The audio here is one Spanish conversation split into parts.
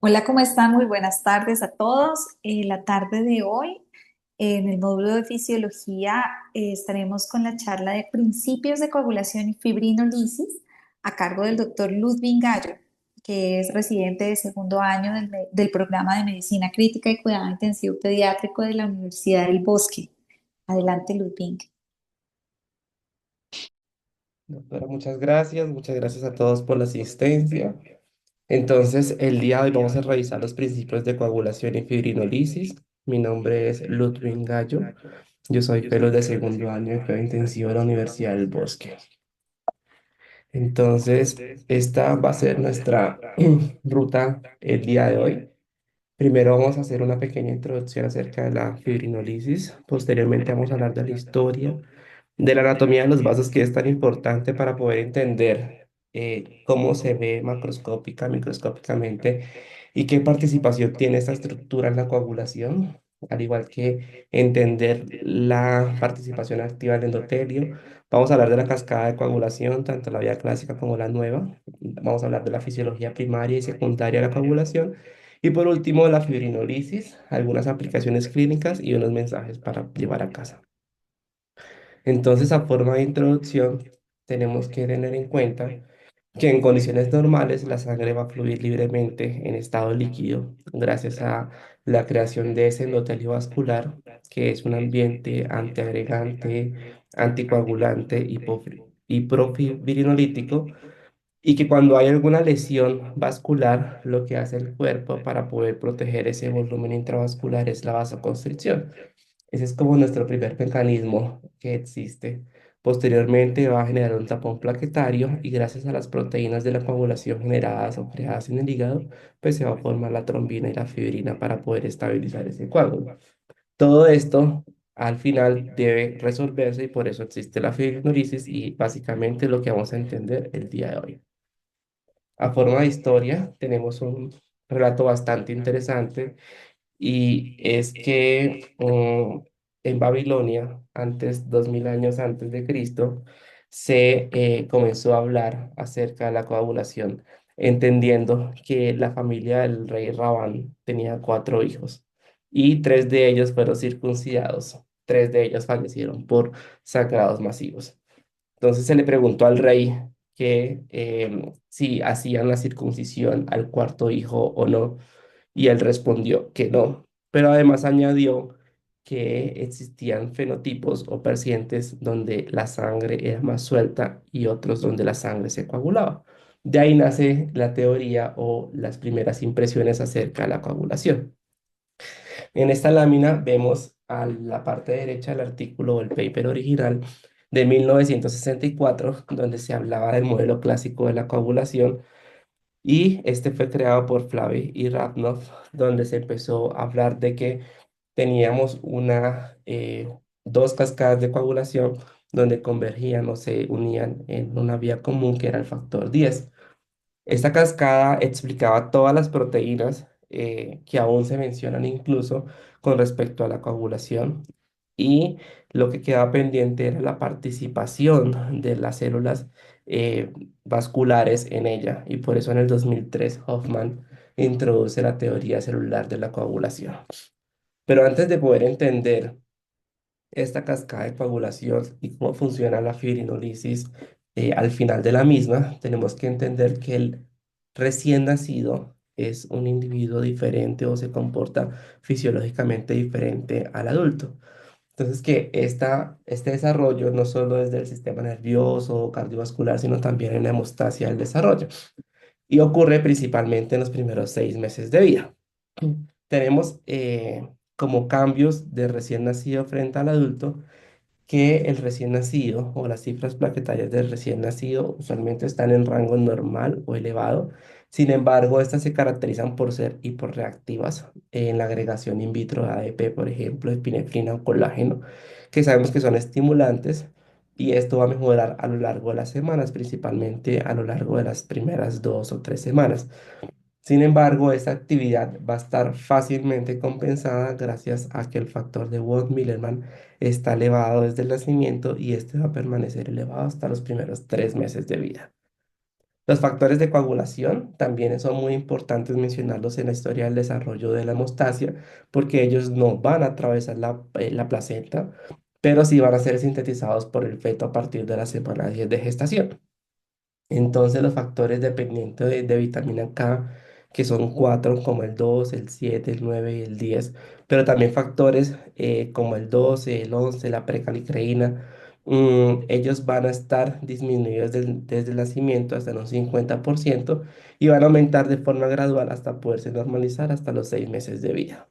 Hola, ¿cómo están? Muy buenas tardes a todos. La tarde de hoy, en el módulo de fisiología, estaremos con la charla de principios de coagulación y fibrinolisis a cargo del doctor Ludwig Gallo, que es residente de segundo año del programa de medicina crítica y cuidado intensivo pediátrico de la Universidad del Bosque. Adelante, Ludwig. Doctora, muchas gracias a todos por la asistencia. Entonces, el día de hoy vamos a revisar los principios de coagulación y fibrinolisis. Mi nombre es Ludwig Gallo. Yo soy fellow de segundo año de cuidado intensivo de la Universidad del Bosque. Entonces, esta va a ser nuestra ruta el día de hoy. Primero vamos a hacer una pequeña introducción acerca de la fibrinolisis. Posteriormente vamos a hablar de la historia de la anatomía de los vasos, que es tan importante para poder entender cómo se ve macroscópica, microscópicamente y qué participación tiene esta estructura en la coagulación, al igual que entender la participación activa del endotelio. Vamos a hablar de la cascada de coagulación, tanto la vía clásica como la nueva. Vamos a hablar de la fisiología primaria y secundaria de la coagulación. Y por último, la fibrinolisis, algunas aplicaciones clínicas y unos mensajes para llevar a casa. Entonces, a forma de introducción, tenemos que tener en cuenta que en condiciones normales la sangre va a fluir libremente en estado líquido gracias a la creación de ese endotelio vascular, que es un ambiente antiagregante, anticoagulante y profibrinolítico, y que cuando hay alguna lesión vascular, lo que hace el cuerpo para poder proteger ese volumen intravascular es la vasoconstricción. Ese es como nuestro primer mecanismo que existe. Posteriormente va a generar un tapón plaquetario y gracias a las proteínas de la coagulación generadas o creadas en el hígado, pues se va a formar la trombina y la fibrina para poder estabilizar ese coágulo. Todo esto al final debe resolverse y por eso existe la fibrinolisis y básicamente lo que vamos a entender el día de hoy. A forma de historia tenemos un relato bastante interesante y es que en Babilonia, 2000 años antes de Cristo, se comenzó a hablar acerca de la coagulación, entendiendo que la familia del rey Rabán tenía cuatro hijos y tres de ellos fueron circuncidados, tres de ellos fallecieron por sangrados masivos. Entonces se le preguntó al rey que si hacían la circuncisión al cuarto hijo o no, y él respondió que no, pero además añadió que existían fenotipos o pacientes donde la sangre era más suelta y otros donde la sangre se coagulaba. De ahí nace la teoría o las primeras impresiones acerca de la coagulación. En esta lámina vemos a la parte derecha el artículo o el paper original de 1964, donde se hablaba del modelo clásico de la coagulación, y este fue creado por Flavy y Radnoff, donde se empezó a hablar de que teníamos dos cascadas de coagulación donde convergían o se unían en una vía común que era el factor 10. Esta cascada explicaba todas las proteínas que aún se mencionan incluso con respecto a la coagulación, y lo que quedaba pendiente era la participación de las células eh, vasculares en ella, y por eso en el 2003 Hoffman introduce la teoría celular de la coagulación. Pero antes de poder entender esta cascada de coagulación y cómo funciona la fibrinolisis, al final de la misma, tenemos que entender que el recién nacido es un individuo diferente o se comporta fisiológicamente diferente al adulto. Entonces, que este desarrollo no solo es del sistema nervioso o cardiovascular, sino también en la hemostasia del desarrollo. Y ocurre principalmente en los primeros 6 meses de vida. Tenemos como cambios de recién nacido frente al adulto, que el recién nacido o las cifras plaquetarias del recién nacido usualmente están en rango normal o elevado. Sin embargo, estas se caracterizan por ser hiporreactivas en la agregación in vitro de ADP, por ejemplo, epinefrina o colágeno, que sabemos que son estimulantes, y esto va a mejorar a lo largo de las semanas, principalmente a lo largo de las primeras 2 o 3 semanas. Sin embargo, esta actividad va a estar fácilmente compensada gracias a que el factor de von Millerman está elevado desde el nacimiento y este va a permanecer elevado hasta los primeros 3 meses de vida. Los factores de coagulación también son muy importantes mencionarlos en la historia del desarrollo de la hemostasia, porque ellos no van a atravesar la placenta, pero sí van a ser sintetizados por el feto a partir de la semana 10 de gestación. Entonces los factores dependientes de vitamina K, que son cuatro, como el 2, el 7, el 9 y el 10, pero también factores como el 12, el 11, la precalicreína, ellos van a estar disminuidos desde el nacimiento hasta en un 50% y van a aumentar de forma gradual hasta poderse normalizar hasta los 6 meses de vida.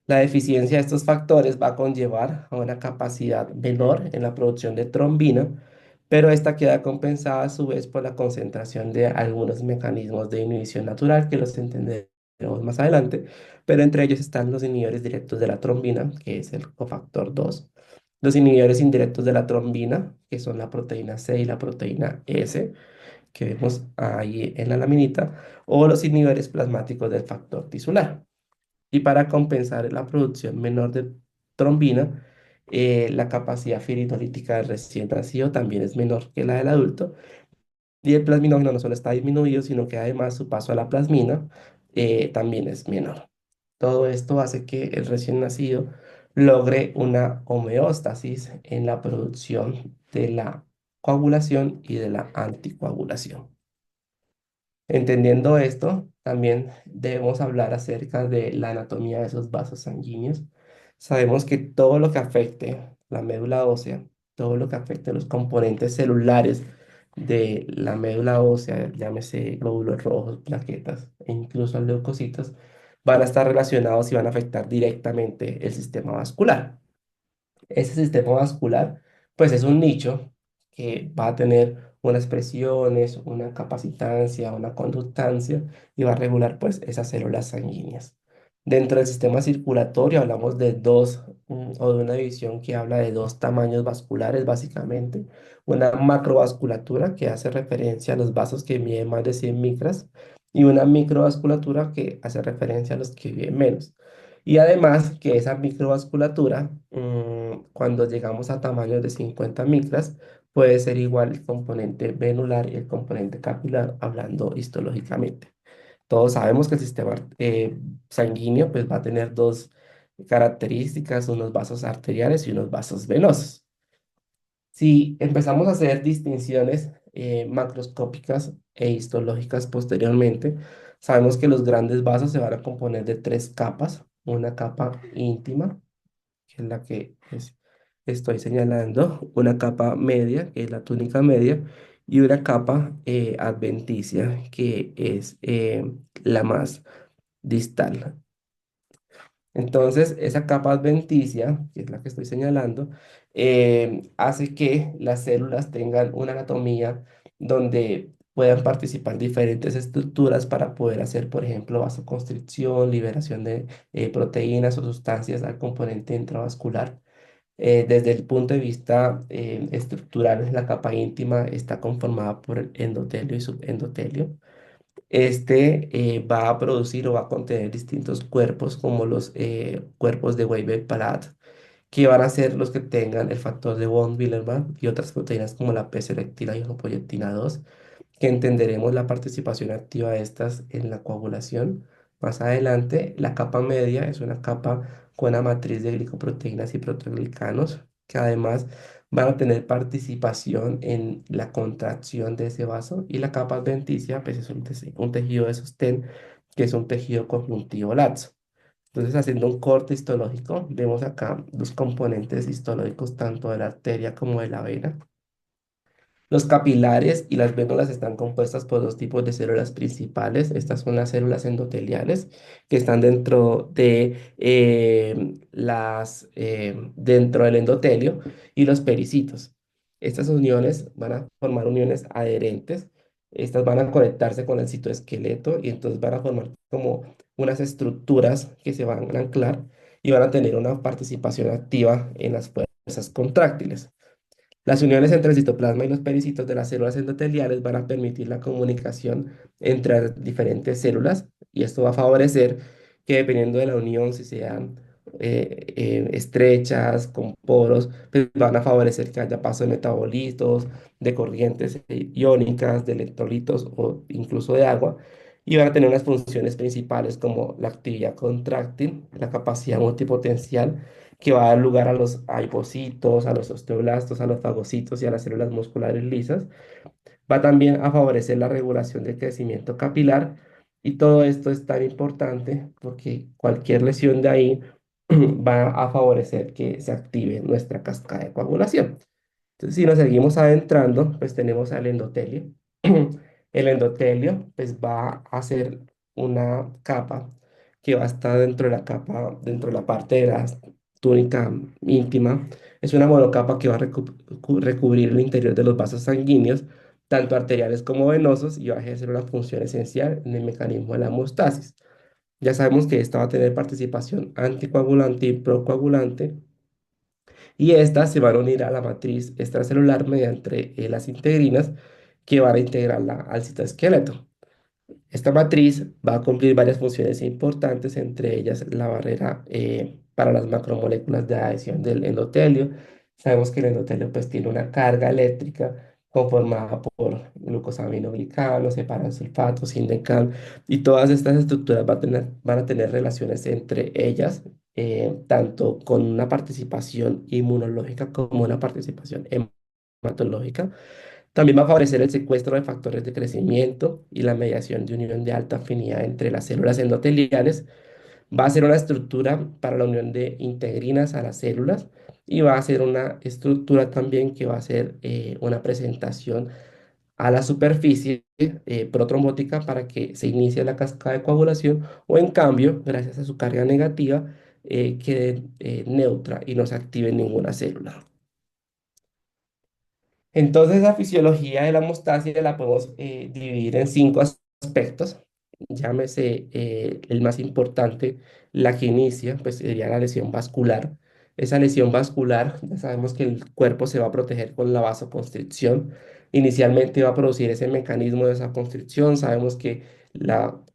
La deficiencia de estos factores va a conllevar a una capacidad menor en la producción de trombina, pero esta queda compensada a su vez por la concentración de algunos mecanismos de inhibición natural que los entenderemos más adelante, pero entre ellos están los inhibidores directos de la trombina, que es el cofactor 2, los inhibidores indirectos de la trombina, que son la proteína C y la proteína S, que vemos ahí en la laminita, o los inhibidores plasmáticos del factor tisular. Y para compensar la producción menor de trombina, la capacidad fibrinolítica del recién nacido también es menor que la del adulto. Y el plasminógeno no solo está disminuido, sino que además su paso a la plasmina también es menor. Todo esto hace que el recién nacido logre una homeostasis en la producción de la coagulación y de la anticoagulación. Entendiendo esto, también debemos hablar acerca de la anatomía de esos vasos sanguíneos. Sabemos que todo lo que afecte la médula ósea, todo lo que afecte los componentes celulares de la médula ósea, llámese glóbulos rojos, plaquetas e incluso leucocitos, van a estar relacionados y van a afectar directamente el sistema vascular. Ese sistema vascular, pues es un nicho que va a tener unas presiones, una capacitancia, una conductancia y va a regular pues esas células sanguíneas. Dentro del sistema circulatorio hablamos de dos, o de una división que habla de dos tamaños vasculares básicamente. Una macrovasculatura que hace referencia a los vasos que miden más de 100 micras y una microvasculatura que hace referencia a los que miden menos. Y además que esa microvasculatura, cuando llegamos a tamaños de 50 micras, puede ser igual el componente venular y el componente capilar, hablando histológicamente. Todos sabemos que el sistema sanguíneo pues, va a tener dos características, unos vasos arteriales y unos vasos venosos. Si empezamos a hacer distinciones macroscópicas e histológicas posteriormente, sabemos que los grandes vasos se van a componer de tres capas. Una capa íntima, que es la que estoy señalando, una capa media, que es la túnica media, y una capa adventicia, que es la más distal. Entonces, esa capa adventicia, que es la que estoy señalando, hace que las células tengan una anatomía donde puedan participar diferentes estructuras para poder hacer, por ejemplo, vasoconstricción, liberación de proteínas o sustancias al componente intravascular. Desde el punto de vista estructural, la capa íntima está conformada por el endotelio y subendotelio. Va a producir o va a contener distintos cuerpos como los cuerpos de Weber-Palade, que van a ser los que tengan el factor de von Willebrand y otras proteínas como la P-selectina y homopoyetina 2, que entenderemos la participación activa de estas en la coagulación. Más adelante, la capa media es una capa con una matriz de glicoproteínas y proteoglicanos, que además van a tener participación en la contracción de ese vaso. Y la capa adventicia, pues es un tejido de sostén, que es un tejido conjuntivo laxo. Entonces, haciendo un corte histológico, vemos acá los componentes histológicos tanto de la arteria como de la vena. Los capilares y las vénulas están compuestas por dos tipos de células principales. Estas son las células endoteliales que están dentro del endotelio y los pericitos. Estas uniones van a formar uniones adherentes. Estas van a conectarse con el citoesqueleto y entonces van a formar como unas estructuras que se van a anclar y van a tener una participación activa en las fuerzas contráctiles. Las uniones entre el citoplasma y los pericitos de las células endoteliales van a permitir la comunicación entre diferentes células y esto va a favorecer que dependiendo de la unión, si sean estrechas, con poros, pues van a favorecer que haya paso de metabolitos, de corrientes iónicas, de electrolitos o incluso de agua, y van a tener unas funciones principales como la actividad contráctil, la capacidad multipotencial, que va a dar lugar a los adipocitos, a los osteoblastos, a los fagocitos y a las células musculares lisas. Va también a favorecer la regulación del crecimiento capilar, y todo esto es tan importante porque cualquier lesión de ahí va a favorecer que se active nuestra cascada de coagulación. Entonces, si nos seguimos adentrando, pues tenemos al endotelio. El endotelio, pues va a ser una capa que va a estar dentro de la capa, dentro de la parte de la túnica íntima. Es una monocapa que va a recubrir el interior de los vasos sanguíneos, tanto arteriales como venosos, y va a ejercer una función esencial en el mecanismo de la hemostasis. Ya sabemos que esta va a tener participación anticoagulante y procoagulante, y estas se van a unir a la matriz extracelular mediante las integrinas que van a integrarla al citoesqueleto. Esta matriz va a cumplir varias funciones importantes, entre ellas la barrera para las macromoléculas de adhesión del endotelio. Sabemos que el endotelio pues tiene una carga eléctrica conformada por glucosaminoglicanos, sulfatos, SINDECAN, y todas estas estructuras van a tener relaciones entre ellas, tanto con una participación inmunológica como una participación hematológica. También va a favorecer el secuestro de factores de crecimiento y la mediación de unión de alta afinidad entre las células endoteliales. Va a ser una estructura para la unión de integrinas a las células, y va a ser una estructura también que va a ser una presentación a la superficie protrombótica para que se inicie la cascada de coagulación, o en cambio, gracias a su carga negativa, quede neutra y no se active ninguna célula. Entonces, la fisiología de la hemostasia la podemos dividir en cinco aspectos. Llámese el más importante, la que inicia, pues sería la lesión vascular. Esa lesión vascular, ya sabemos que el cuerpo se va a proteger con la vasoconstricción. Inicialmente va a producir ese mecanismo de esa constricción. Sabemos que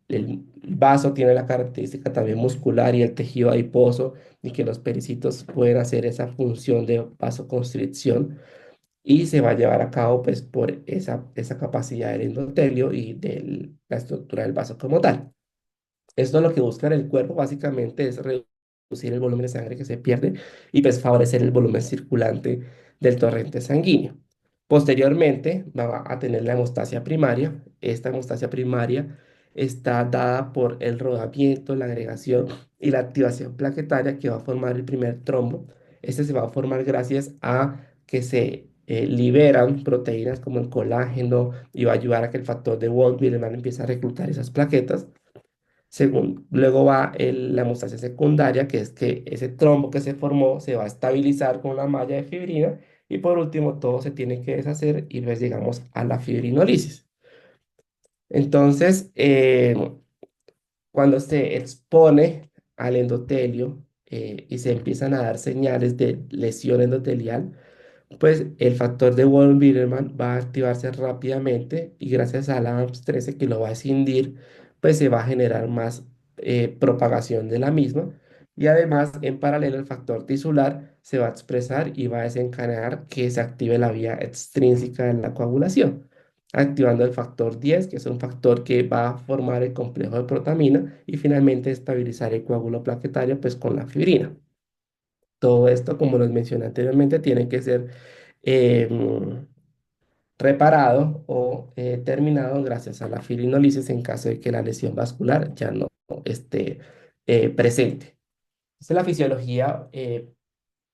el vaso tiene la característica también muscular y el tejido adiposo, y que los pericitos pueden hacer esa función de vasoconstricción, y se va a llevar a cabo pues por esa capacidad del endotelio y de la estructura del vaso como tal. Esto lo que busca en el cuerpo básicamente es reducir el volumen de sangre que se pierde, y pues favorecer el volumen circulante del torrente sanguíneo. Posteriormente va a tener la hemostasia primaria. Esta hemostasia primaria está dada por el rodamiento, la agregación y la activación plaquetaria que va a formar el primer trombo. Este se va a formar gracias a que se liberan proteínas como el colágeno, y va a ayudar a que el factor de Wolff-Wienemann empiece a reclutar esas plaquetas. Luego va la hemostasia secundaria, que es que ese trombo que se formó se va a estabilizar con una malla de fibrina, y por último todo se tiene que deshacer y pues llegamos a la fibrinolisis. Entonces, cuando se expone al endotelio y se empiezan a dar señales de lesión endotelial, pues el factor de von Wienermann va a activarse rápidamente, y gracias a la AMPS13 que lo va a escindir, pues se va a generar más propagación de la misma, y además en paralelo el factor tisular se va a expresar y va a desencadenar que se active la vía extrínseca de la coagulación, activando el factor 10, que es un factor que va a formar el complejo de protamina y finalmente estabilizar el coágulo plaquetario pues con la fibrina. Todo esto, como les mencioné anteriormente, tiene que ser em, reparado o terminado gracias a la fibrinolisis en caso de que la lesión vascular ya no esté presente. Esta es la fisiología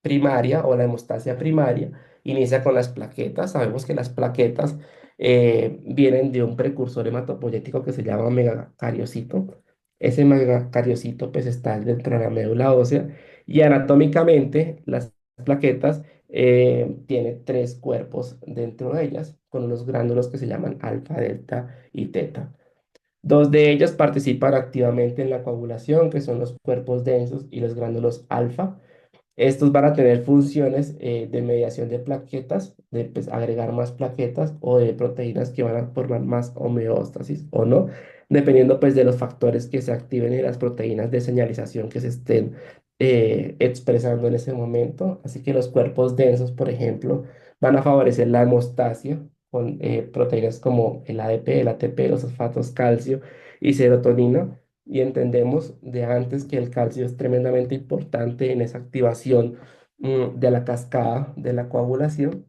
primaria o la hemostasia primaria. Inicia con las plaquetas. Sabemos que las plaquetas vienen de un precursor hematopoyético que se llama megacariocito. Ese megacariocito pues está dentro de la médula ósea, y anatómicamente las plaquetas tienen tres cuerpos dentro de ellas, con unos gránulos que se llaman alfa, delta y teta. Dos de ellos participan activamente en la coagulación, que son los cuerpos densos y los gránulos alfa. Estos van a tener funciones de mediación de plaquetas, de pues, agregar más plaquetas, o de proteínas que van a formar más homeostasis o no, dependiendo pues de los factores que se activen y las proteínas de señalización que se estén expresando en ese momento. Así que los cuerpos densos, por ejemplo, van a favorecer la hemostasia con proteínas como el ADP, el ATP, los fosfatos calcio y serotonina. Y entendemos de antes que el calcio es tremendamente importante en esa activación de la cascada de la coagulación.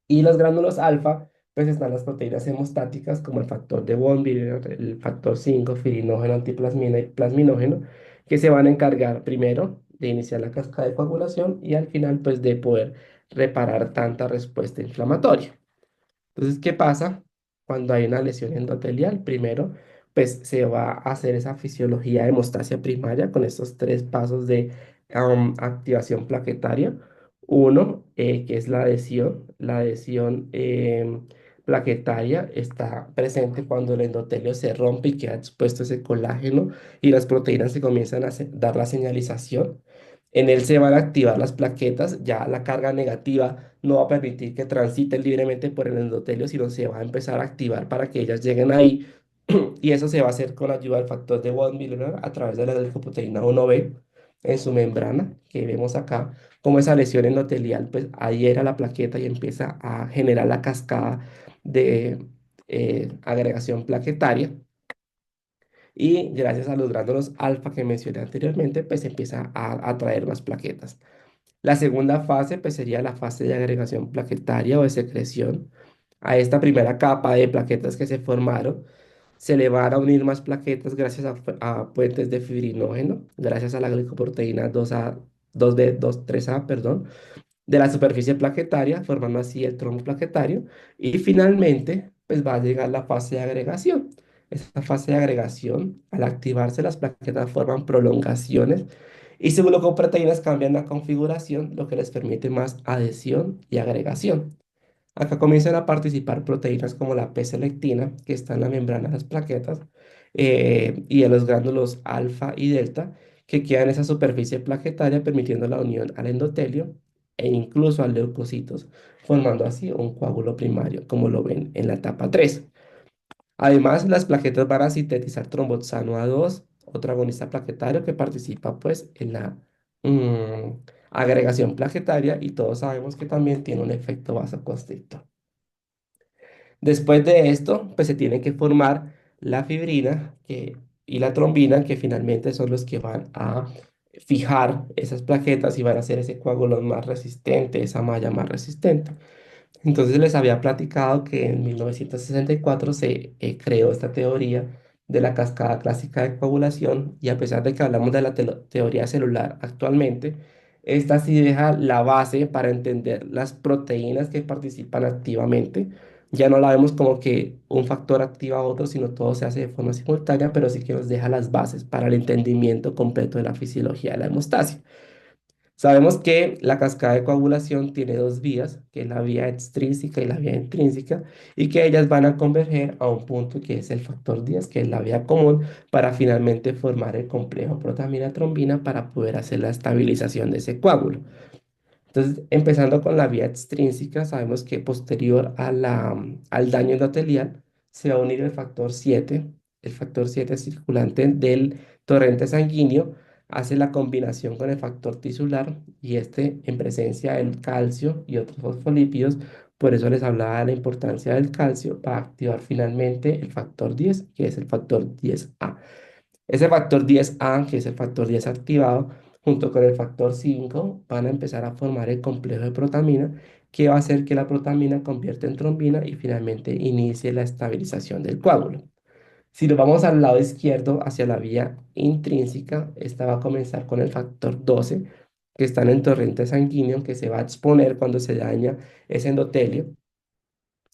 Y los gránulos alfa, pues están las proteínas hemostáticas como el factor de von Willebrand, el factor 5 firinógeno, antiplasmina y plasminógeno, que se van a encargar primero de iniciar la cascada de coagulación y al final pues de poder reparar tanta respuesta inflamatoria. Entonces, ¿qué pasa cuando hay una lesión endotelial? Primero, pues se va a hacer esa fisiología de hemostasia primaria con estos tres pasos de activación plaquetaria. Uno, que es la adhesión. La adhesión plaquetaria está presente cuando el endotelio se rompe y queda expuesto ese colágeno y las proteínas se comienzan a dar la señalización. En él se van a activar las plaquetas, ya la carga negativa no va a permitir que transiten libremente por el endotelio, sino se va a empezar a activar para que ellas lleguen ahí. Y eso se va a hacer con ayuda del factor de von Willebrand a través de la glicoproteína 1B en su membrana, que vemos acá, como esa lesión endotelial, pues adhiere a la plaqueta y empieza a generar la cascada de agregación plaquetaria. Y gracias a los gránulos alfa que mencioné anteriormente, pues empieza a atraer más plaquetas. La segunda fase pues sería la fase de agregación plaquetaria o de secreción. A esta primera capa de plaquetas que se formaron, se le van a unir más plaquetas gracias a puentes de fibrinógeno, gracias a la glicoproteína 2A, 2B, 2,3A, perdón, de la superficie plaquetaria, formando así el trombo plaquetario. Y finalmente, pues va a llegar la fase de agregación. Esta fase de agregación, al activarse las plaquetas forman prolongaciones y sus glucoproteínas cambian la configuración, lo que les permite más adhesión y agregación. Acá comienzan a participar proteínas como la P-selectina, que está en la membrana de las plaquetas, y en los gránulos alfa y delta, que quedan en esa superficie plaquetaria, permitiendo la unión al endotelio e incluso a leucocitos, formando así un coágulo primario, como lo ven en la etapa 3. Además, las plaquetas van a sintetizar tromboxano A2, otro agonista plaquetario que participa pues en la agregación plaquetaria y todos sabemos que también tiene un efecto vasoconstrictor. Después de esto, pues se tiene que formar la fibrina y la trombina, que finalmente son los que van a fijar esas plaquetas y van a hacer ese coágulo más resistente, esa malla más resistente. Entonces les había platicado que en 1964 se creó esta teoría de la cascada clásica de coagulación y a pesar de que hablamos de la teoría celular actualmente, esta sí deja la base para entender las proteínas que participan activamente. Ya no la vemos como que un factor activa a otro, sino todo se hace de forma simultánea, pero sí que nos deja las bases para el entendimiento completo de la fisiología de la hemostasia. Sabemos que la cascada de coagulación tiene dos vías, que es la vía extrínseca y la vía intrínseca, y que ellas van a converger a un punto que es el factor 10, que es la vía común, para finalmente formar el complejo protamina-trombina para poder hacer la estabilización de ese coágulo. Entonces, empezando con la vía extrínseca, sabemos que posterior al daño endotelial se va a unir el factor 7. El factor 7 circulante del torrente sanguíneo hace la combinación con el factor tisular y este en presencia del calcio y otros fosfolípidos. Por eso les hablaba de la importancia del calcio para activar finalmente el factor 10, que es el factor 10A. Ese factor 10A, que es el factor 10 activado, junto con el factor 5, van a empezar a formar el complejo de protamina, que va a hacer que la protamina convierta en trombina y finalmente inicie la estabilización del coágulo. Si nos vamos al lado izquierdo, hacia la vía intrínseca, esta va a comenzar con el factor 12, que está en el torrente sanguíneo, que se va a exponer cuando se daña ese endotelio.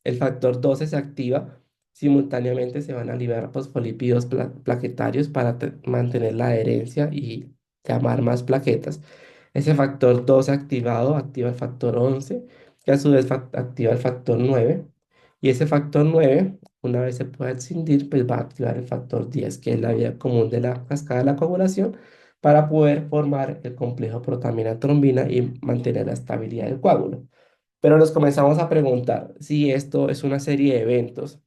El factor 12 se activa, simultáneamente se van a liberar fosfolípidos plaquetarios para mantener la adherencia y llamar más plaquetas. Ese factor 12 activado activa el factor 11, que a su vez activa el factor 9. Y ese factor 9, una vez se pueda escindir, pues va a activar el factor 10, que es la vía común de la cascada de la coagulación, para poder formar el complejo protamina-trombina y mantener la estabilidad del coágulo. Pero nos comenzamos a preguntar si esto es una serie de eventos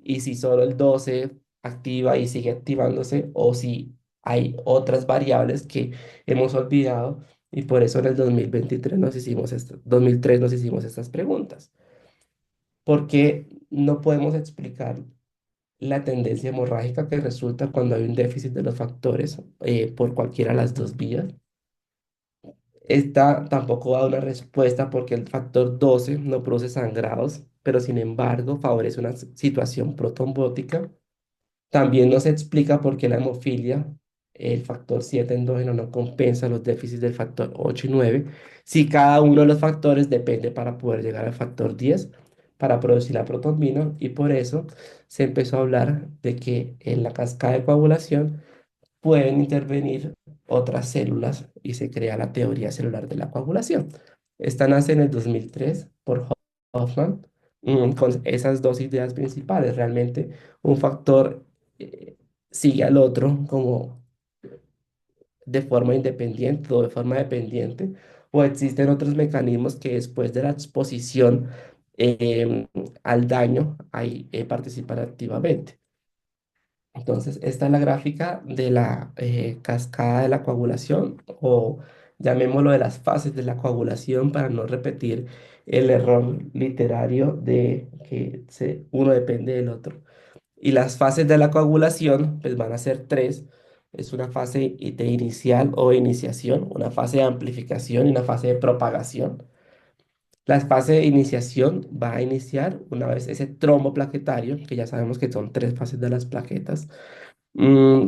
y si solo el 12 activa y sigue activándose o si hay otras variables que hemos olvidado y por eso en el 2023 2003 nos hicimos estas preguntas. ¿Por qué no podemos explicar la tendencia hemorrágica que resulta cuando hay un déficit de los factores por cualquiera de las dos vías? Esta tampoco da una respuesta porque el factor 12 no produce sangrados, pero sin embargo favorece una situación protrombótica. También no se explica por qué la hemofilia, el factor 7 endógeno, no compensa los déficits del factor 8 y 9, si cada uno de los factores depende para poder llegar al factor 10 para producir la protombina, y por eso se empezó a hablar de que en la cascada de coagulación pueden intervenir otras células y se crea la teoría celular de la coagulación. Esta nace en el 2003 por Hoffman, con esas dos ideas principales. Realmente un factor eh, sigue al otro como de forma independiente o de forma dependiente, o existen otros mecanismos que después de la exposición al daño ahí participan activamente. Entonces, esta es la gráfica de la cascada de la coagulación o llamémoslo de las fases de la coagulación para no repetir el error literario de que uno depende del otro. Y las fases de la coagulación pues van a ser tres. Es una fase de inicial o iniciación, una fase de amplificación y una fase de propagación. La fase de iniciación va a iniciar una vez ese trombo plaquetario, que ya sabemos que son tres fases de las plaquetas,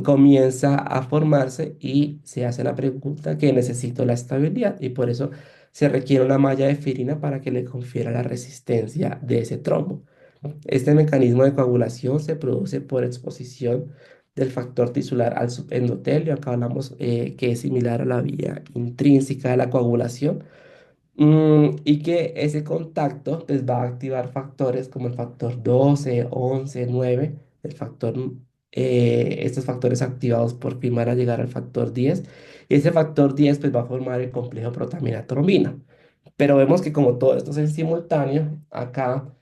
comienza a formarse y se hace la pregunta que necesito la estabilidad y por eso se requiere una malla de firina para que le confiera la resistencia de ese trombo. Este mecanismo de coagulación se produce por exposición del factor tisular al subendotelio. Acá hablamos que es similar a la vía intrínseca de la coagulación. Y que ese contacto pues, va a activar factores como el factor 12, 11, 9, estos factores activados por fin van a llegar al factor 10, y ese factor 10 pues, va a formar el complejo protamina-trombina. Pero vemos que como todo esto es en simultáneo, acá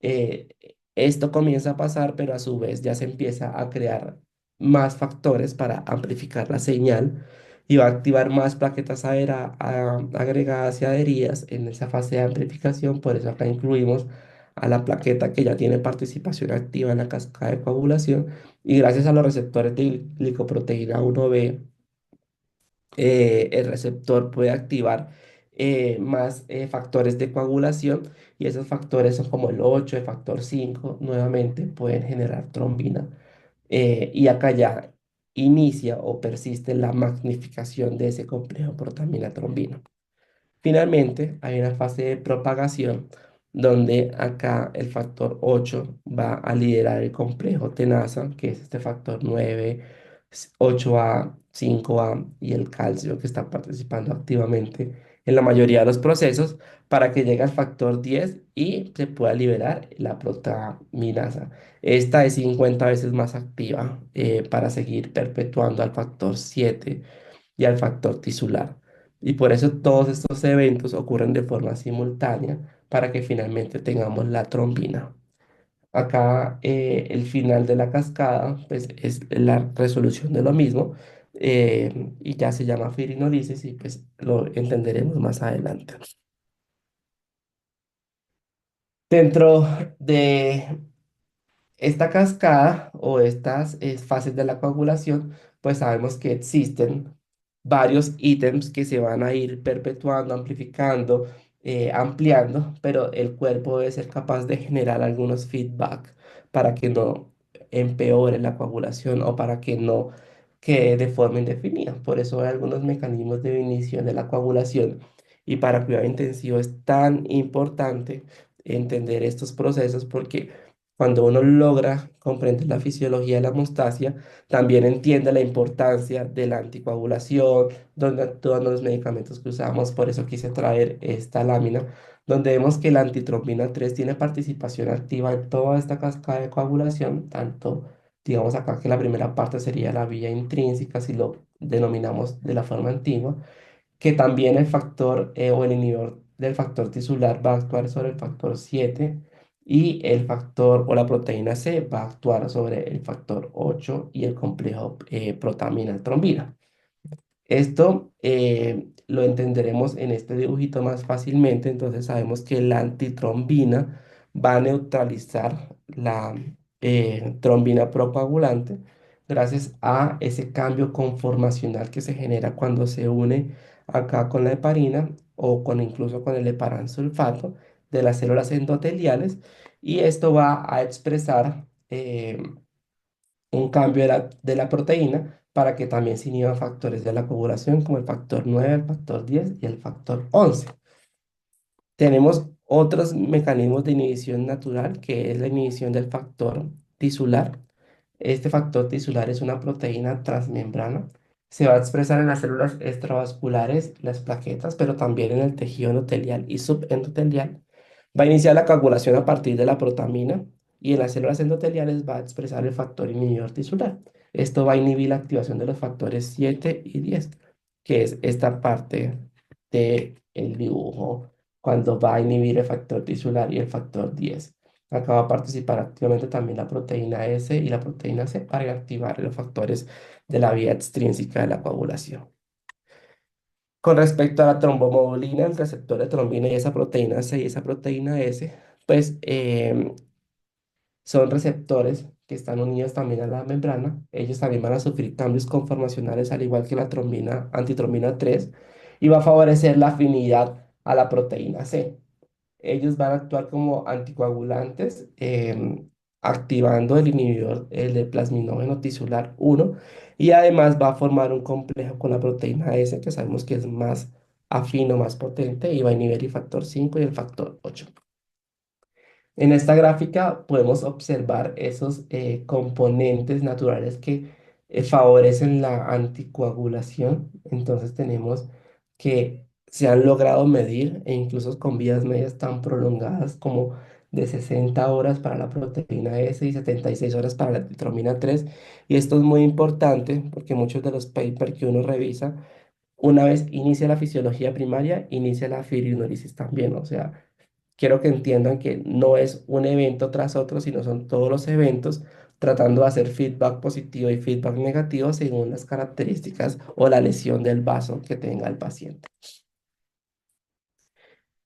eh, esto comienza a pasar, pero a su vez ya se empieza a crear más factores para amplificar la señal y va a activar más plaquetas agregadas y adheridas en esa fase de amplificación. Por eso acá incluimos a la plaqueta que ya tiene participación activa en la cascada de coagulación y gracias a los receptores de glicoproteína 1B el receptor puede activar más factores de coagulación y esos factores son como el 8, el factor 5 nuevamente pueden generar trombina. Y acá ya inicia o persiste la magnificación de ese complejo protamina-trombina. Finalmente, hay una fase de propagación donde acá el factor 8 va a liderar el complejo tenaza, que es este factor 9, 8A, 5A y el calcio que está participando activamente en la mayoría de los procesos para que llegue al factor 10 y se pueda liberar la protaminasa. Esta es 50 veces más activa para seguir perpetuando al factor 7 y al factor tisular. Y por eso todos estos eventos ocurren de forma simultánea para que finalmente tengamos la trombina. Acá el final de la cascada pues, es la resolución de lo mismo y ya se llama firinolisis y pues lo entenderemos más adelante. Dentro de esta cascada o estas fases de la coagulación, pues sabemos que existen varios ítems que se van a ir perpetuando, amplificando, ampliando, pero el cuerpo debe ser capaz de generar algunos feedback para que no empeore la coagulación o para que no quede de forma indefinida. Por eso hay algunos mecanismos de inhibición de la coagulación y para cuidado intensivo es tan importante entender estos procesos porque cuando uno logra comprender la fisiología de la hemostasia, también entiende la importancia de la anticoagulación, donde actúan los medicamentos que usamos. Por eso quise traer esta lámina, donde vemos que la antitrombina 3 tiene participación activa en toda esta cascada de coagulación, tanto, digamos acá que la primera parte sería la vía intrínseca, si lo denominamos de la forma antigua, que también el factor o el inhibidor del factor tisular va a actuar sobre el factor 7 y el factor o la proteína C va a actuar sobre el factor 8 y el complejo protamina trombina. Esto lo entenderemos en este dibujito más fácilmente, entonces sabemos que la antitrombina va a neutralizar la trombina procoagulante gracias a ese cambio conformacional que se genera cuando se une acá con la heparina o con incluso con el heparansulfato de las células endoteliales, y esto va a expresar un cambio de la proteína para que también se inhiban factores de la coagulación como el factor 9, el factor 10 y el factor 11. Tenemos otros mecanismos de inhibición natural, que es la inhibición del factor tisular. Este factor tisular es una proteína transmembrana. Se va a expresar en las células extravasculares, las plaquetas, pero también en el tejido endotelial y subendotelial. Va a iniciar la coagulación a partir de la protamina y en las células endoteliales va a expresar el factor inhibidor tisular. Esto va a inhibir la activación de los factores 7 y 10, que es esta parte del dibujo cuando va a inhibir el factor tisular y el factor 10. Acá va a participar activamente también la proteína S y la proteína C para activar los factores de la vía extrínseca de la coagulación. Con respecto a la trombomodulina, el receptor de trombina y esa proteína C y esa proteína S, pues son receptores que están unidos también a la membrana. Ellos también van a sufrir cambios conformacionales al igual que la trombina, antitrombina 3, y va a favorecer la afinidad a la proteína C. Ellos van a actuar como anticoagulantes, activando el inhibidor, el de plasminógeno tisular 1, y además va a formar un complejo con la proteína S, que sabemos que es más afino, más potente, y va a inhibir el factor 5 y el factor 8. En esta gráfica podemos observar esos componentes naturales que favorecen la anticoagulación. Entonces tenemos que se han logrado medir e incluso con vías medias tan prolongadas como de 60 horas para la proteína S y 76 horas para la titromina 3. Y esto es muy importante porque muchos de los papers que uno revisa, una vez inicia la fisiología primaria, inicia la fibrinolisis también. O sea, quiero que entiendan que no es un evento tras otro, sino son todos los eventos tratando de hacer feedback positivo y feedback negativo según las características o la lesión del vaso que tenga el paciente.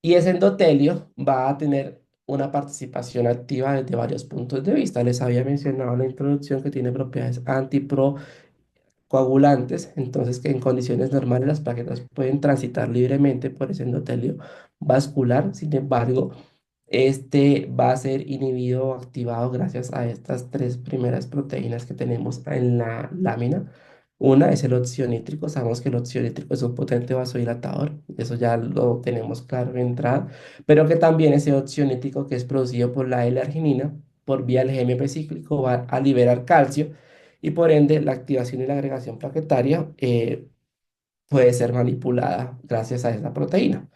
Y ese endotelio va a tener una participación activa desde varios puntos de vista. Les había mencionado en la introducción que tiene propiedades antiprocoagulantes, entonces que en condiciones normales las plaquetas pueden transitar libremente por ese endotelio vascular. Sin embargo, este va a ser inhibido o activado gracias a estas tres primeras proteínas que tenemos en la lámina. Una es el óxido nítrico. Sabemos que el óxido nítrico es un potente vasodilatador, eso ya lo tenemos claro en entrada, pero que también ese óxido nítrico que es producido por la L-arginina, por vía del GMP cíclico, va a liberar calcio y por ende la activación y la agregación plaquetaria puede ser manipulada gracias a esa proteína.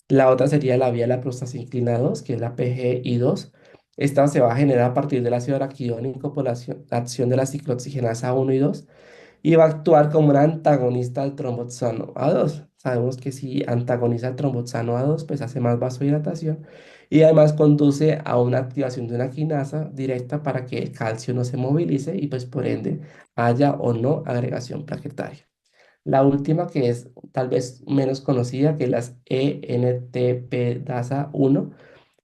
La otra sería la vía de la prostaciclina 2, que es la PGI2. Esta se va a generar a partir del ácido araquidónico por la acción de la ciclooxigenasa 1 y 2 y va a actuar como un antagonista al tromboxano A2. Sabemos que si antagoniza el tromboxano A2, pues hace más vasodilatación y además conduce a una activación de una quinasa directa para que el calcio no se movilice y pues por ende haya o no agregación plaquetaria. La última, que es tal vez menos conocida, que es las ENTP-DASA 1.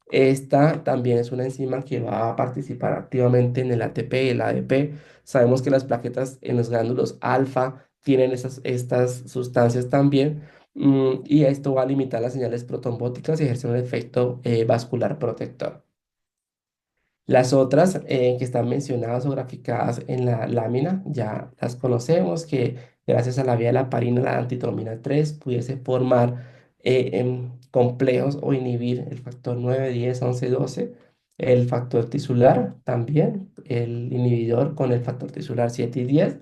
Esta también es una enzima que va a participar activamente en el ATP y el ADP. Sabemos que las plaquetas en los glándulos alfa tienen estas sustancias también, y esto va a limitar las señales protombóticas y ejercer un efecto vascular protector. Las otras que están mencionadas o graficadas en la lámina ya las conocemos, que gracias a la vía de la parina, la antitromina 3 pudiese formar complejos o inhibir el factor 9, 10, 11, 12, el factor tisular también, el inhibidor con el factor tisular 7 y 10,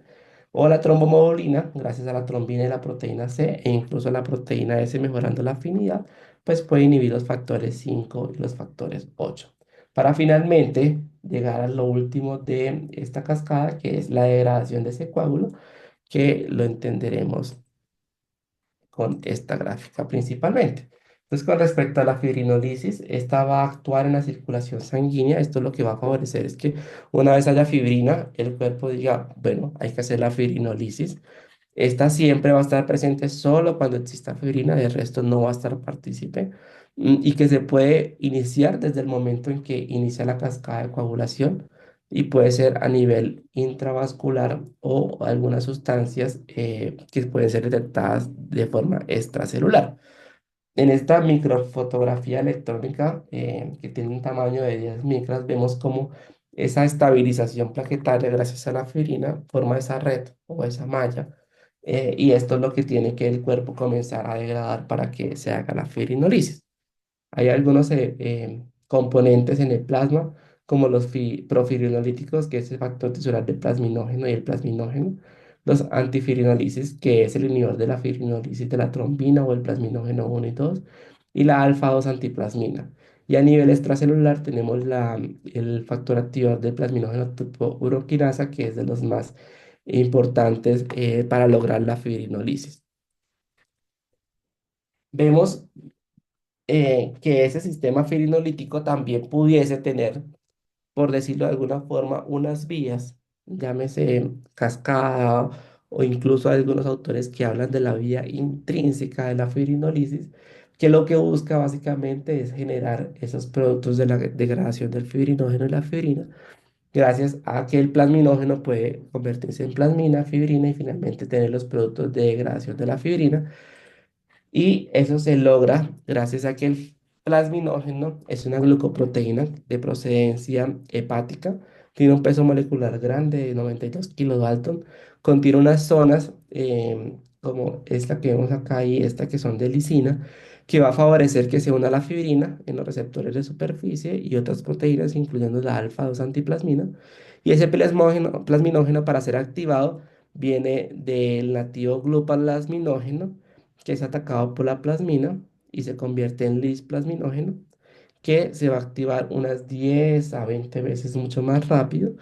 o la trombomodulina, gracias a la trombina y la proteína C, e incluso la proteína S mejorando la afinidad, pues puede inhibir los factores 5 y los factores 8 para finalmente llegar a lo último de esta cascada, que es la degradación de ese coágulo, que lo entenderemos con esta gráfica principalmente. Entonces, con respecto a la fibrinolisis, esta va a actuar en la circulación sanguínea. Esto lo que va a favorecer es que una vez haya fibrina, el cuerpo diga, bueno, hay que hacer la fibrinolisis. Esta siempre va a estar presente solo cuando exista fibrina, de resto no va a estar partícipe, y que se puede iniciar desde el momento en que inicia la cascada de coagulación y puede ser a nivel intravascular o algunas sustancias que pueden ser detectadas de forma extracelular. En esta microfotografía electrónica, que tiene un tamaño de 10 micras, vemos cómo esa estabilización plaquetaria, gracias a la fibrina, forma esa red o esa malla. Y esto es lo que tiene que el cuerpo comenzar a degradar para que se haga la fibrinolisis. Hay algunos componentes en el plasma, como los profibrinolíticos, que es el factor tisular del plasminógeno y el plasminógeno, los antifibrinolisis, que es el inhibidor de la fibrinolisis de la trombina o el plasminógeno 1 y 2, y la alfa-2 antiplasmina. Y a nivel extracelular tenemos el factor activador del plasminógeno tipo uroquinasa, que es de los más importantes para lograr la fibrinolisis. Vemos que ese sistema firinolítico también pudiese tener, por decirlo de alguna forma, unas vías, llámese cascada o incluso algunos autores que hablan de la vía intrínseca de la fibrinolisis, que lo que busca básicamente es generar esos productos de la degradación del fibrinógeno y la fibrina, gracias a que el plasminógeno puede convertirse en plasmina, fibrina y finalmente tener los productos de degradación de la fibrina, y eso se logra gracias a que el plasminógeno es una glucoproteína de procedencia hepática, tiene un peso molecular grande de 92 kilodalton, contiene unas zonas como esta que vemos acá y esta que son de lisina, que va a favorecer que se una la fibrina en los receptores de superficie y otras proteínas, incluyendo la alfa-2 antiplasmina. Y ese plasminógeno para ser activado viene del nativo gluplasminógeno, que es atacado por la plasmina y se convierte en lisplasminógeno, que se va a activar unas 10 a 20 veces mucho más rápido,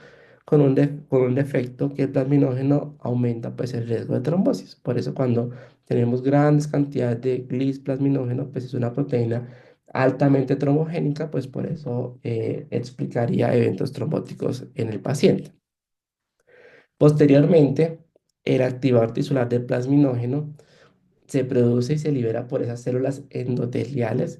con un defecto que el plasminógeno aumenta pues el riesgo de trombosis. Por eso cuando tenemos grandes cantidades de lisplasminógeno, pues es una proteína altamente trombogénica, pues por eso explicaría eventos trombóticos en el paciente. Posteriormente, el activador tisular del plasminógeno se produce y se libera por esas células endoteliales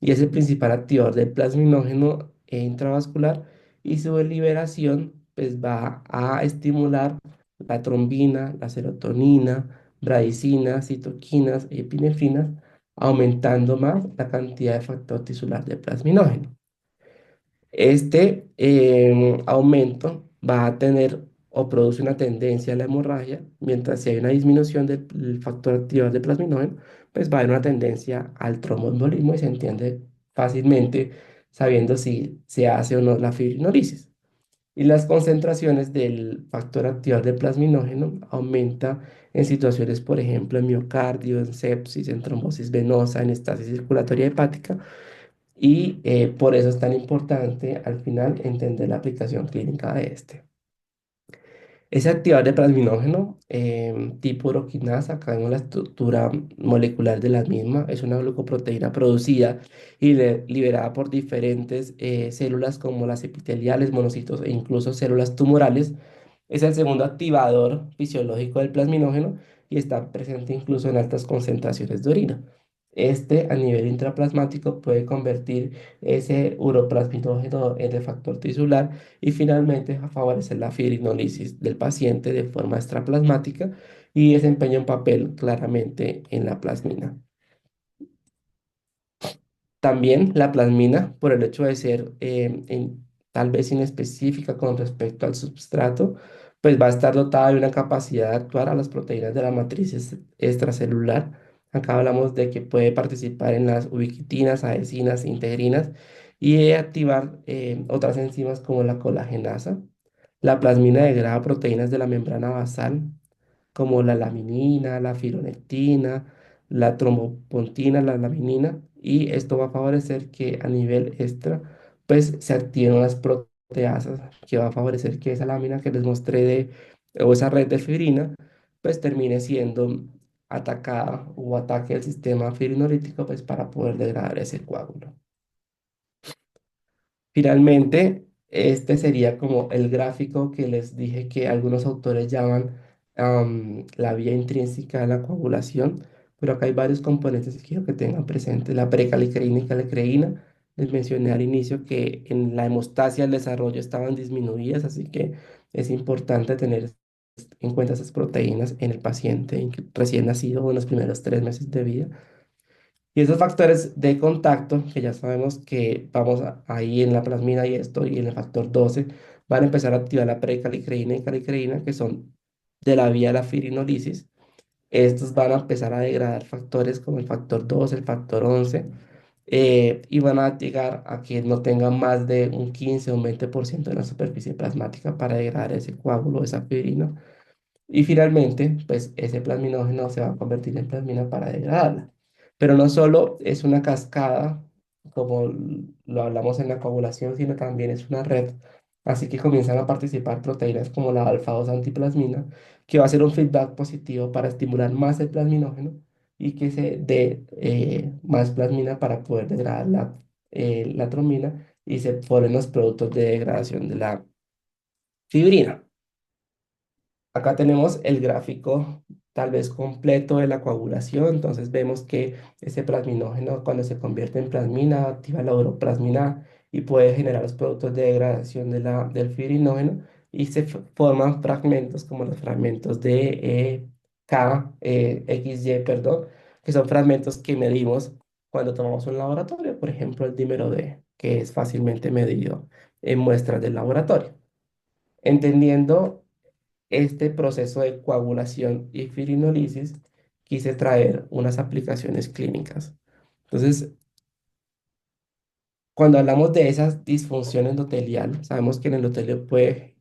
y es el principal activador del plasminógeno intravascular, y su liberación pues va a estimular la trombina, la serotonina, bradicina, citoquinas y epinefrinas, aumentando más la cantidad de factor tisular de plasminógeno. Este aumento va a tener o produce una tendencia a la hemorragia, mientras si hay una disminución del factor activador de plasminógeno, pues va a haber una tendencia al tromboembolismo y se entiende fácilmente sabiendo si se hace o no la fibrinolisis. Y las concentraciones del factor activador de plasminógeno aumenta en situaciones, por ejemplo, en miocardio, en sepsis, en trombosis venosa, en estasis circulatoria hepática, y por eso es tan importante al final entender la aplicación clínica de este. Ese activador de plasminógeno tipo uroquinasa, acá vemos la estructura molecular de la misma, es una glucoproteína producida y liberada por diferentes células como las epiteliales, monocitos e incluso células tumorales. Es el segundo activador fisiológico del plasminógeno y está presente incluso en altas concentraciones de orina. Este a nivel intraplasmático puede convertir ese uroplasminógeno en el factor tisular y finalmente a favorecer la fibrinolisis del paciente de forma extraplasmática y desempeña un papel claramente en la plasmina. También la plasmina, por el hecho de ser tal vez inespecífica con respecto al substrato, pues va a estar dotada de una capacidad de actuar a las proteínas de la matriz extracelular. Acá hablamos de que puede participar en las ubiquitinas, adhesinas, integrinas y activar otras enzimas como la colagenasa. La plasmina degrada proteínas de la membrana basal como la laminina, la fibronectina, la trombopontina, la laminina, y esto va a favorecer que a nivel extra, pues se activen unas proteasas que va a favorecer que esa lámina que les mostré o esa red de fibrina, pues termine siendo atacada o ataque el sistema fibrinolítico pues para poder degradar ese coágulo. Finalmente, este sería como el gráfico que les dije que algunos autores llaman la vía intrínseca de la coagulación, pero acá hay varios componentes que quiero que tengan presentes. La precalicrina y calecreína, les mencioné al inicio que en la hemostasia, el desarrollo estaban disminuidas, así que es importante tener en cuenta esas proteínas en el paciente recién nacido o en los primeros 3 meses de vida. Y esos factores de contacto, que ya sabemos que vamos ahí en la plasmina y esto, y en el factor 12 van a empezar a activar la precalicreína y calicreína, que son de la vía de la fibrinolisis. Estos van a empezar a degradar factores como el factor 12 el factor 11 y van a llegar a que no tengan más de un 15 o un 20% de la superficie plasmática para degradar ese coágulo, esa fibrina. Y finalmente, pues ese plasminógeno se va a convertir en plasmina para degradarla. Pero no solo es una cascada, como lo hablamos en la coagulación, sino también es una red. Así que comienzan a participar proteínas como la alfa-2 antiplasmina, que va a ser un feedback positivo para estimular más el plasminógeno y que se dé más plasmina para poder degradar la tromina y se formen los productos de degradación de la fibrina. Acá tenemos el gráfico tal vez completo de la coagulación, entonces vemos que ese plasminógeno cuando se convierte en plasmina activa la uroplasmina y puede generar los productos de degradación del fibrinógeno y se forman fragmentos como los fragmentos de XY, perdón, que son fragmentos que medimos cuando tomamos un laboratorio, por ejemplo el dímero D, que es fácilmente medido en muestras del laboratorio. Entendiendo este proceso de coagulación y fibrinolisis, quise traer unas aplicaciones clínicas. Entonces, cuando hablamos de esas disfunciones endotelial, sabemos que el endotelio puede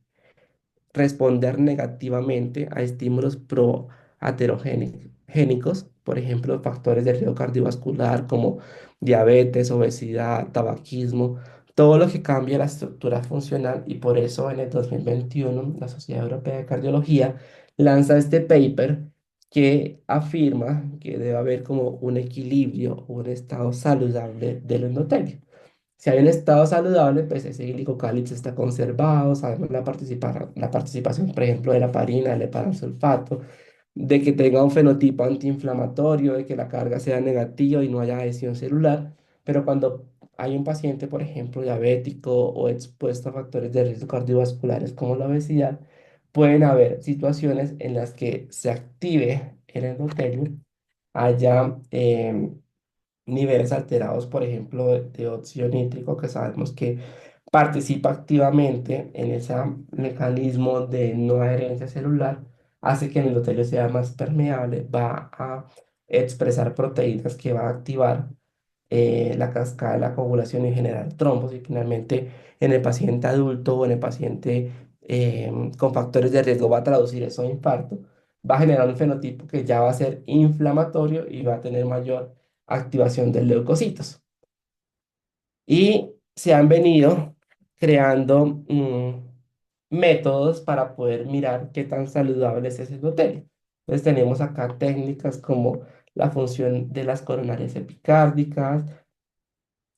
responder negativamente a estímulos proaterogénicos, por ejemplo, factores de riesgo cardiovascular como diabetes, obesidad, tabaquismo, todo lo que cambia la estructura funcional y por eso en el 2021 la Sociedad Europea de Cardiología lanza este paper que afirma que debe haber como un equilibrio, un estado saludable del endotelio. Si hay un estado saludable, pues ese glicocálice está conservado, sabemos la participación, por ejemplo, de la parina, del heparansulfato, de que tenga un fenotipo antiinflamatorio, de que la carga sea negativa y no haya adhesión celular, pero cuando hay un paciente, por ejemplo, diabético o expuesto a factores de riesgo cardiovasculares como la obesidad, pueden haber situaciones en las que se active el endotelio, haya niveles alterados, por ejemplo, de óxido nítrico, que sabemos que participa activamente en ese mecanismo de no adherencia celular, hace que el endotelio sea más permeable, va a expresar proteínas que va a activar la cascada de la coagulación y generar trombos y finalmente en el paciente adulto o en el paciente con factores de riesgo va a traducir eso a infarto, va a generar un fenotipo que ya va a ser inflamatorio y va a tener mayor activación de leucocitos. Y se han venido creando métodos para poder mirar qué tan saludable es ese endotelio. Entonces tenemos acá técnicas como la función de las coronarias epicárdicas,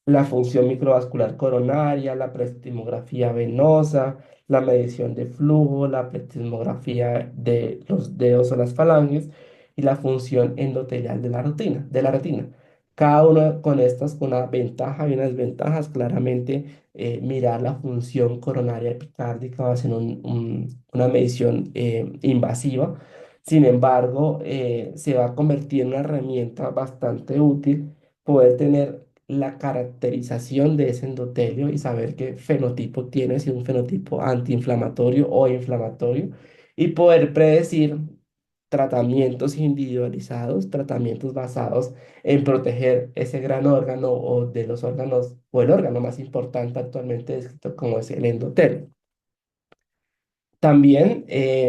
la función microvascular coronaria, la prestimografía venosa, la medición de flujo, la prestimografía de los dedos o las falanges y la función endotelial de la retina. Cada una con estas con una ventaja y unas desventajas. Claramente, mirar la función coronaria epicárdica va a ser una medición invasiva. Sin embargo, se va a convertir en una herramienta bastante útil poder tener la caracterización de ese endotelio y saber qué fenotipo tiene, si es un fenotipo antiinflamatorio o inflamatorio, y poder predecir tratamientos individualizados, tratamientos basados en proteger ese gran órgano o de los órganos, o el órgano más importante actualmente descrito como es el endotelio. También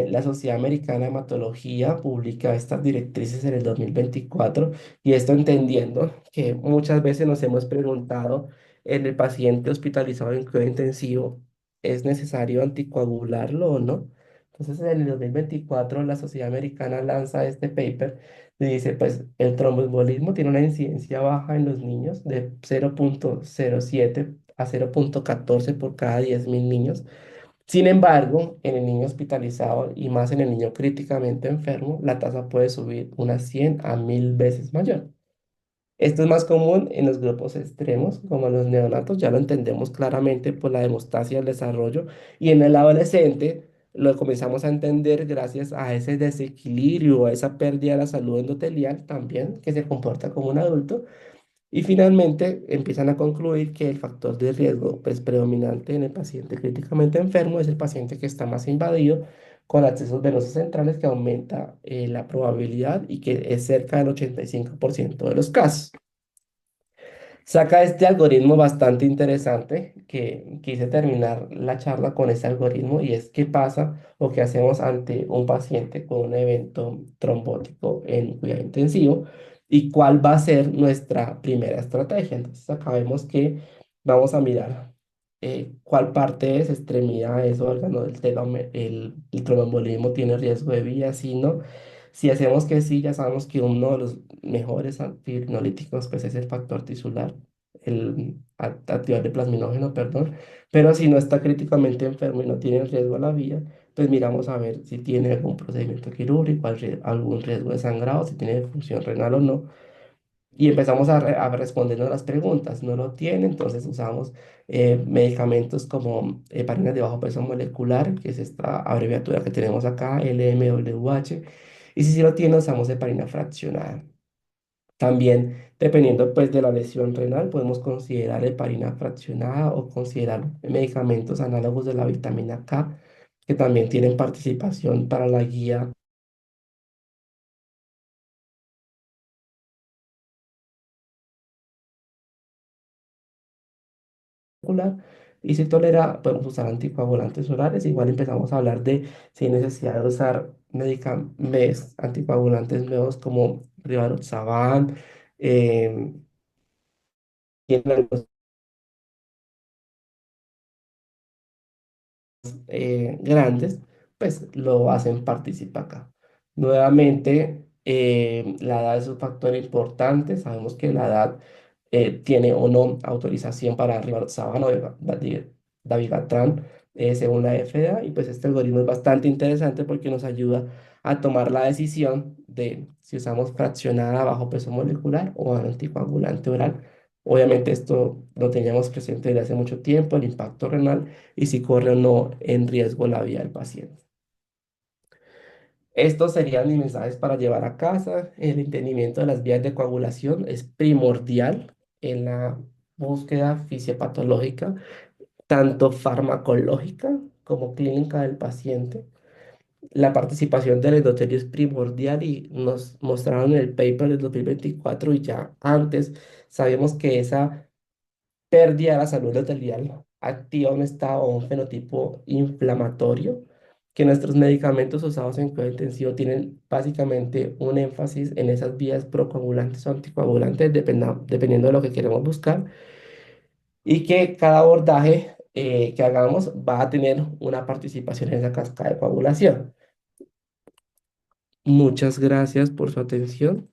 la Sociedad Americana de Hematología publica estas directrices en el 2024 y esto entendiendo que muchas veces nos hemos preguntado en el paciente hospitalizado en cuidado intensivo, ¿es necesario anticoagularlo o no? Entonces, en el 2024 la Sociedad Americana lanza este paper y dice, pues, el tromboembolismo tiene una incidencia baja en los niños de 0,07 a 0,14 por cada 10.000 niños. Sin embargo, en el niño hospitalizado y más en el niño críticamente enfermo, la tasa puede subir unas 100 a 1000 veces mayor. Esto es más común en los grupos extremos, como los neonatos, ya lo entendemos claramente por la hemostasia del desarrollo, y en el adolescente lo comenzamos a entender gracias a ese desequilibrio, a esa pérdida de la salud endotelial también, que se comporta como un adulto, y finalmente empiezan a concluir que el factor de riesgo pues, predominante en el paciente críticamente enfermo es el paciente que está más invadido con accesos venosos centrales que aumenta la probabilidad y que es cerca del 85% de los casos. Saca este algoritmo bastante interesante que quise terminar la charla con ese algoritmo y es qué pasa o qué hacemos ante un paciente con un evento trombótico en cuidado intensivo y cuál va a ser nuestra primera estrategia. Entonces acá vemos que vamos a mirar cuál parte es extremidad, es órgano del telómero, el tromboembolismo tiene riesgo de vida, si no. Si hacemos que sí, ya sabemos que uno de los mejores antifibrinoléticos pues es el factor tisular, el activador de plasminógeno, perdón, pero si no está críticamente enfermo y no tiene riesgo a la vida, pues miramos a ver si tiene algún procedimiento quirúrgico, algún riesgo de sangrado, si tiene función renal o no, y empezamos a respondernos las preguntas. No lo tiene, entonces usamos medicamentos como heparinas de bajo peso molecular, que es esta abreviatura que tenemos acá, LMWH, y si sí lo tiene, usamos heparina fraccionada. También, dependiendo pues de la lesión renal, podemos considerar heparina fraccionada o considerar medicamentos análogos de la vitamina K, que también tienen participación para la guía molecular. Y si tolera, podemos usar anticoagulantes orales. Igual empezamos a hablar de si hay necesidad de usar medicamentos anticoagulantes nuevos como Rivaroxaban, eh, grandes, pues lo hacen participar acá. Nuevamente, la edad es un factor importante. Sabemos que la edad tiene o no autorización para rivaroxaban o dabigatran según la FDA. Y pues este algoritmo es bastante interesante porque nos ayuda a tomar la decisión de si usamos fraccionada bajo peso molecular o anticoagulante oral. Obviamente esto lo teníamos presente desde hace mucho tiempo, el impacto renal y si corre o no en riesgo la vida del paciente. Estos serían mis mensajes para llevar a casa. El entendimiento de las vías de coagulación es primordial en la búsqueda fisiopatológica, tanto farmacológica como clínica del paciente. La participación del endotelio es primordial y nos mostraron en el paper del 2024 y ya antes sabemos que esa pérdida de la salud endotelial activa un estado o un fenotipo inflamatorio, que nuestros medicamentos usados en cuidado intensivo tienen básicamente un énfasis en esas vías procoagulantes o anticoagulantes, dependiendo de lo que queremos buscar, y que cada abordaje que hagamos va a tener una participación en esa cascada de coagulación. Muchas gracias por su atención.